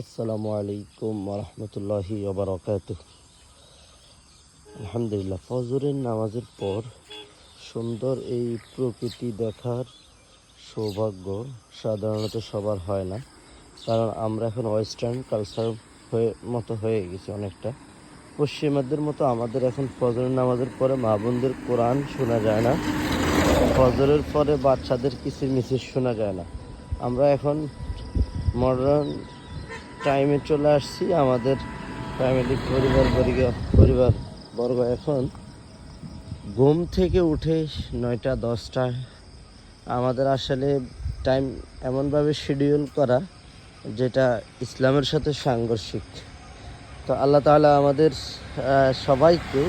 আসসালামু আলাইকুম রহমতুল্লাহি ওবারাকাতুহ। আলহামদুলিল্লাহ, ফজরের নামাজের পর সুন্দর এই প্রকৃতি দেখার সৌভাগ্য সাধারণত সবার হয় না, কারণ আমরা এখন ওয়েস্টার্ন কালচার হয়ে গেছি অনেকটা। পশ্চিমাদের মতো আমাদের এখন ফজরের নামাজের পরে মা বোনদের কোরআন শোনা যায় না, ফজরের পরে বাচ্চাদের কিচিরমিচির শোনা যায় না। আমরা এখন মডার্ন টাইমে চলে আসছি। আমাদের ফ্যামিলি পরিবারবর্গ এখন ঘুম থেকে উঠে 9টা-10টায়। আমাদের আসলে টাইম এমনভাবে শিডিউল করা যেটা ইসলামের সাথে সাংঘর্ষিক। তো আল্লাহ তাআলা আমাদের সবাইকে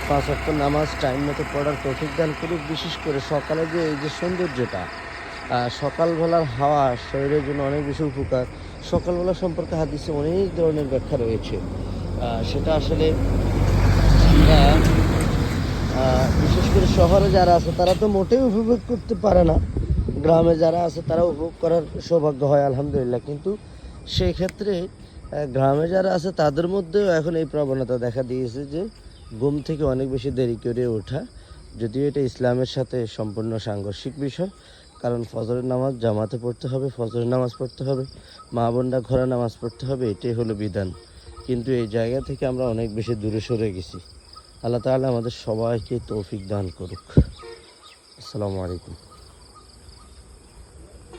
5 ওয়াক্ত নামাজ টাইম মতো পড়ার তৌফিক দান করুক। বিশেষ করে সকালে যে এই যে সৌন্দর্যটা, সকালবেলার হাওয়া শরীরের জন্য অনেক বেশি উপকার। সকালবেলা সম্পর্কে হাদিসে অনেক ধরনের ব্যাখ্যা রয়েছে। সেটা আসলে আমরা বিশেষ করে শহরে যারা আছে তারা তো মোটেই উপভোগ করতে পারে না, গ্রামে যারা আছে তারা উপভোগ করার সৌভাগ্য হয় আলহামদুলিল্লাহ। কিন্তু সেই ক্ষেত্রে গ্রামে যারা আছে তাদের মধ্যেও এখন এই প্রবণতা দেখা দিয়েছে যে ঘুম থেকে অনেক বেশি দেরি করে ওঠা, যদিও এটা ইসলামের সাথে সম্পূর্ণ সাংঘর্ষিক বিষয়। কারণ ফজরের নামাজ জামাতে পড়তে হবে, ফজরের নামাজ পড়তে হবে, মা বোনরা ঘরে নামাজ পড়তে হবে, এটাই হলো বিধান। কিন্তু এই জায়গা থেকে আমরা অনেক বেশি দূরে সরে গেছি। আল্লাহ তাআলা আমাদের সবাইকে তৌফিক দান করুক। আসসালামু আলাইকুম।